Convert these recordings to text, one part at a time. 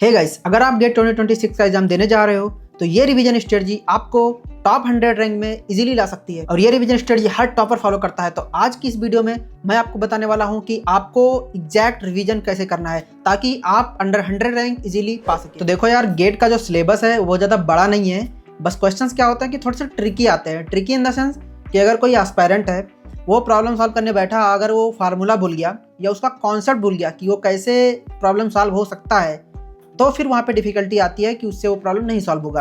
Hey guys, अगर आप gate 2026 का एग्जाम देने जा रहे हो तो ये रिवीजन स्ट्रेटजी आपको टॉप 100 रैंक में इजीली ला सकती है और ये रिवीजन स्ट्रेटजी हर टॉपर फॉलो करता है। तो आज की इस वीडियो में मैं आपको बताने वाला हूँ कि आपको एग्जैक्ट रिवीजन कैसे करना है ताकि आप अंडर 100 रैंक इजीली पा सके। तो देखो यार, गेट का जो सिलेबस है वो ज़्यादा बड़ा नहीं है, बस क्वेश्चंस क्या होता है कि थोड़े से ट्रिकी आते हैं। ट्रिकी इन द सेंस कि अगर कोई एस्पायरेंट है, वो प्रॉब्लम सॉल्व करने बैठा, अगर वो फार्मूला भूल गया या उसका कॉन्सेप्ट भूल गया कि वो कैसे प्रॉब्लम सॉल्व हो सकता है, तो फिर वहाँ पे डिफिकल्टी आती है कि उससे वो प्रॉब्लम नहीं सॉल्व होगा।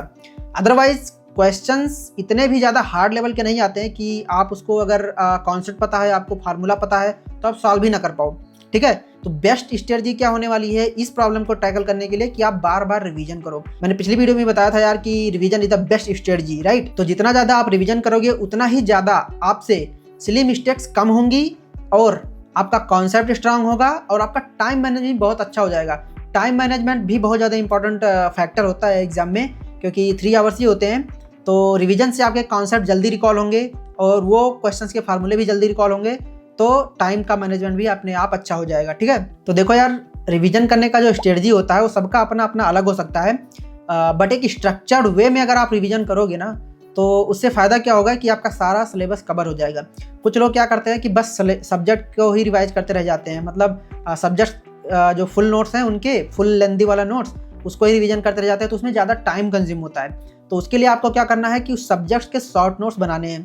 अदरवाइज क्वेश्चंस इतने भी ज़्यादा हार्ड लेवल के नहीं आते हैं कि आप उसको अगर कॉन्सेप्ट पता है, आपको फार्मूला पता है, तो आप सॉल्व ही ना कर पाओ। ठीक है, तो बेस्ट स्ट्रेटजी क्या होने वाली है इस प्रॉब्लम को टैकल करने के लिए कि आप बार बार रिवीजन करो। मैंने पिछली वीडियो में बताया था यार कि revision is the best strategy, right. तो जितना ज़्यादा आप रिवीजन करोगे उतना ही ज़्यादा आपसे सिली मिस्टेक्स कम होंगी और आपका कॉन्सेप्ट स्ट्रांग होगा और आपका टाइम मैनेजमेंट बहुत अच्छा हो जाएगा। टाइम मैनेजमेंट भी बहुत ज़्यादा इंपॉर्टेंट फैक्टर होता है एग्जाम में, क्योंकि 3 आवर्स ही होते हैं। तो रिवीजन से आपके कॉन्सेप्ट जल्दी रिकॉल होंगे और वो क्वेश्चंस के फार्मूले भी जल्दी रिकॉल होंगे, तो टाइम का मैनेजमेंट भी अपने आप अच्छा हो जाएगा। ठीक है, तो देखो यार, रिवीजन करने का जो स्ट्रेटजी होता है वो सबका अपना अपना अलग हो सकता है, बट एक स्ट्रक्चर्ड वे में अगर आप रिवीजन करोगे ना तो उससे फ़ायदा क्या होगा कि आपका सारा सिलेबस कवर हो जाएगा। कुछ लोग क्या करते हैं कि बस सब्जेक्ट को ही रिवाइज करते रह जाते हैं, मतलब सब्जेक्ट जो फुल नोट्स हैं उनके फुल लेंथी वाला नोट्स उसको ही रिवीजन करते रह जाते हैं, तो उसमें ज़्यादा टाइम कंज्यूम होता है। तो उसके लिए आपको क्या करना है कि उस सब्जेक्ट्स के शॉर्ट नोट्स बनाने हैं।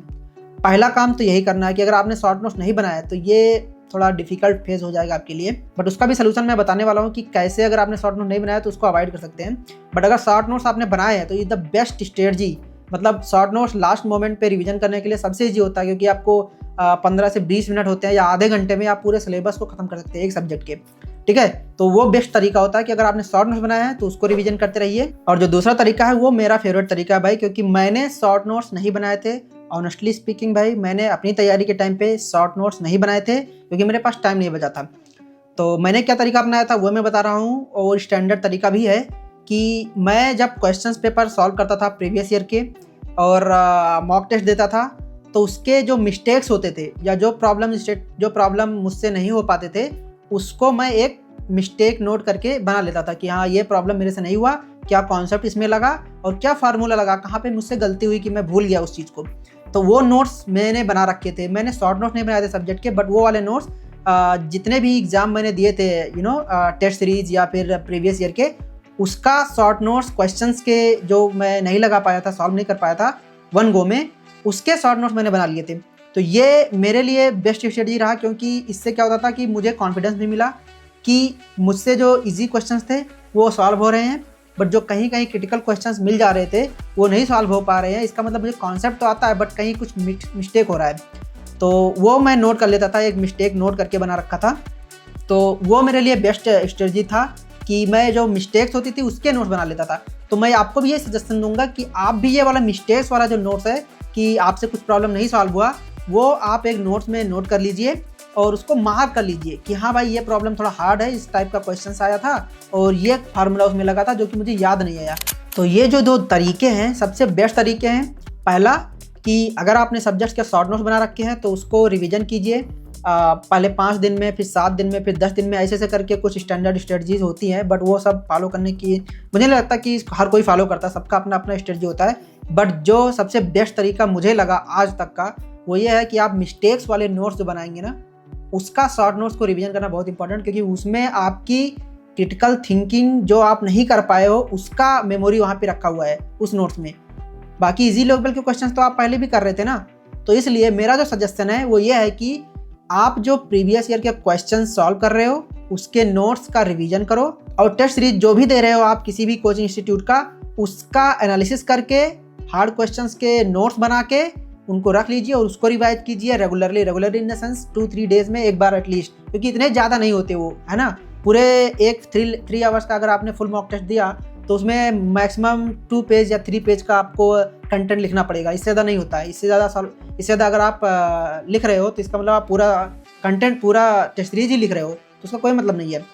पहला काम तो यही करना है कि अगर आपने शॉर्ट नोट्स नहीं बनाया तो ये थोड़ा डिफिकल्ट फेज हो जाएगा आपके लिए, बट उसका भी सलूशन मैं बताने वाला हूँ कि कैसे अगर आपने शॉर्ट नोट नहीं बनाया तो उसको अवॉइड कर सकते हैं। बट अगर शॉर्ट नोट्स आपने बनाए हैं तो ये द बेस्ट स्ट्रेटजी, मतलब शॉर्ट नोट्स लास्ट मोमेंट पे रिवीजन करने के लिए सबसे ईजी होता है, क्योंकि आपको 15 से 20 मिनट होते हैं या आधे घंटे में आप पूरे सिलेबस को खत्म कर सकते हैं एक सब्जेक्ट के। ठीक है, तो वो बेस्ट तरीका होता है कि अगर आपने शॉर्ट नोट्स बनाया है तो उसको रिवीजन करते रहिए। और जो दूसरा तरीका है वो मेरा फेवरेट तरीका है भाई, क्योंकि मैंने शॉर्ट नोट्स नहीं बनाए थे। ऑनेस्टली स्पीकिंग भाई, मैंने अपनी तैयारी के टाइम पे शॉर्ट नोट्स नहीं बनाए थे क्योंकि मेरे पास टाइम नहीं बचा था। तो मैंने क्या तरीका अपनाया था वो मैं बता रहा हूँ, और स्टैंडर्ड तरीका भी है कि मैं जब क्वेश्चंस पेपर सॉल्व करता था प्रीवियस ईयर के और मॉक टेस्ट देता था, तो उसके जो मिस्टेक्स होते थे या जो प्रॉब्लम मुझसे नहीं हो पाते थे उसको मैं एक मिस्टेक नोट करके बना लेता था कि हाँ, ये प्रॉब्लम मेरे से नहीं हुआ, क्या कॉन्सेप्ट इसमें लगा और क्या फार्मूला लगा, कहाँ पे मुझसे गलती हुई कि मैं भूल गया उस चीज़ को। तो वो नोट्स मैंने बना रखे थे। मैंने शॉर्ट नोट्स नहीं बनाए थे सब्जेक्ट के, बट वो वाले नोट्स जितने भी एग्जाम मैंने दिए थे, टेस्ट सीरीज या फिर प्रीवियस ईयर के, उसका शॉर्ट नोट्स क्वेश्चंस के जो मैं नहीं लगा पाया था, सॉल्व नहीं कर पाया था वन गो में, उसके शॉर्ट नोट्स मैंने बना लिए थे। तो ये मेरे लिए बेस्ट स्ट्रेटजी रहा, क्योंकि इससे क्या होता था कि मुझे कॉन्फिडेंस भी मिला कि मुझसे जो इजी क्वेश्चंस थे वो सॉल्व हो रहे हैं, बट जो कहीं कहीं क्रिटिकल क्वेश्चंस मिल जा रहे थे वो नहीं सॉल्व हो पा रहे हैं। इसका मतलब मुझे कॉन्सेप्ट तो आता है बट कहीं कुछ मिस्टेक हो रहा है, तो वो मैं नोट कर लेता था, एक मिस्टेक नोट करके बना रखा था। तो वो मेरे लिए बेस्ट स्ट्रेटजी था कि मैं जो मिस्टेक्स होती थी उसके नोट्स बना लेता था। तो मैं आपको भी ये सजेशन दूंगा कि आप भी ये वाला मिस्टेक्स वाला जो नोट्स है कि आपसे कुछ प्रॉब्लम नहीं सॉल्व हुआ, वो आप एक नोट्स में नोट कर लीजिए और उसको मार्क कर लीजिए कि हाँ भाई, ये प्रॉब्लम थोड़ा हार्ड है, इस टाइप का क्वेश्चन आया था और ये फार्मूला उसमें लगा था जो कि मुझे याद नहीं आया। तो ये जो 2 तरीके हैं सबसे बेस्ट तरीके हैं। पहला कि अगर आपने सब्जेक्ट्स के शॉर्ट नोट्स बना रखे हैं तो उसको रिवीजन कीजिए, पहले 5 दिन में, फिर 7 दिन में, फिर 10 दिन में, ऐसे करके कुछ स्टैंडर्ड स्ट्रेटजीज होती हैं, बट वो सब फॉलो करने की मुझे नहीं लगता कि हर कोई फॉलो करता, सबका अपना अपना स्ट्रेटजी होता है। बट जो सबसे बेस्ट तरीका मुझे लगा आज तक का वो ये है कि आप मिस्टेक्स वाले नोट्स जो बनाएंगे ना, उसका शॉर्ट नोट्स को रिवीजन करना बहुत इंपॉर्टेंट, क्योंकि उसमें आपकी क्रिटिकल थिंकिंग जो आप नहीं कर पाए हो उसका मेमोरी वहाँ पे रखा हुआ है उस नोट्स में। बाकी इजी लेवल के क्वेश्चंस तो आप पहले भी कर रहे थे ना, तो इसलिए मेरा जो सजेशन है वो ये है कि आप जो प्रीवियस ईयर के क्वेश्चन सॉल्व कर रहे हो उसके नोट्स का रिवीजन करो, और टेस्ट सीरीज जो भी दे रहे हो आप किसी भी कोचिंग इंस्टीट्यूट का, उसका एनालिसिस करके हार्ड क्वेश्चंस के नोट्स बना के उनको रख लीजिए और उसको रिवाइज कीजिए regularly in the sense 2-3 days में एक बार एटलीस्ट, क्योंकि इतने ज़्यादा नहीं होते वो, है ना। पूरे एक 3 आवर्स का अगर आपने फुल मॉक टेस्ट दिया तो उसमें मैक्सिमम 2 पेज या 3 पेज का आपको कंटेंट लिखना पड़ेगा, इससे ज़्यादा नहीं होता है। इससे ज़्यादा अगर आप लिख रहे हो तो इसका मतलब आप पूरा कंटेंट, पूरा टेस्ट सीरीज ही लिख रहे हो, तो उसका कोई मतलब नहीं है।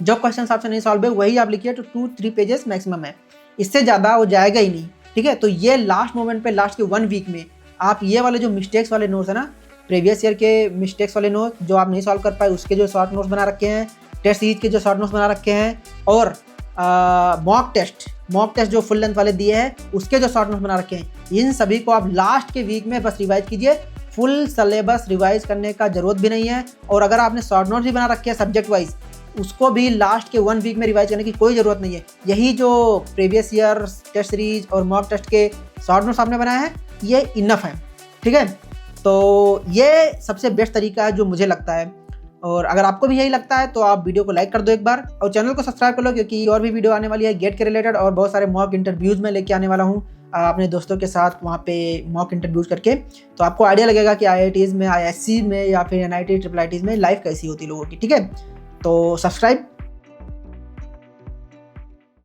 जो क्वेश्चन आपसे नहीं सॉल्व है वही आप लिखिए, तो 2-3 पेजेस मैक्सिमम है, इससे ज़्यादा वो जाएगा ही नहीं। ठीक है, तो ये लास्ट मोमेंट पे, लास्ट के 1 वीक में आप ये वाले जो मिस्टेक्स वाले नोट्स है ना, प्रीवियस ईयर के मिस्टेक्स वाले नोट्स जो आप नहीं सॉल्व कर पाए उसके जो शॉर्ट नोट्स बना रखे हैं, टेस्ट सीरीज के जो शॉर्ट नोट्स बना रखे हैं, और मॉक टेस्ट जो फुल लेंथ वाले दिए हैं उसके जो शॉर्ट नोट्स बना रखे हैं, इन सभी को आप लास्ट के वीक में बस रिवाइज कीजिए। फुल सिलेबस रिवाइज करने का जरूरत भी नहीं है। और अगर आपने शॉर्ट नोट्स भी बना रखे हैं सब्जेक्ट वाइज, उसको भी लास्ट के 1 वीक में रिवाइज करने की कोई ज़रूरत नहीं है। यही जो प्रीवियस ईयर टेस्ट सीरीज और मॉक टेस्ट के शॉर्ट नोट्स आपने बनाए हैं, ये इनफ है। ठीक है, तो ये सबसे बेस्ट तरीका है जो मुझे लगता है। और अगर आपको भी यही लगता है तो आप वीडियो को लाइक कर दो एक बार, और चैनल को सब्सक्राइब कर लो, क्योंकि और भी वीडियो आने वाली है गेट के रिलेटेड, और बहुत सारे मॉक इंटरव्यूज़ में लेके आने वाला हूँ अपने दोस्तों के साथ वहाँ पे मॉक इंटरव्यूज़ करके। तो आपको आइडिया लगेगा कि IITs में, ISC में या फिर NIT IIITs में लाइफ कैसी होती है लोगों की। ठीक है, तो सब्सक्राइब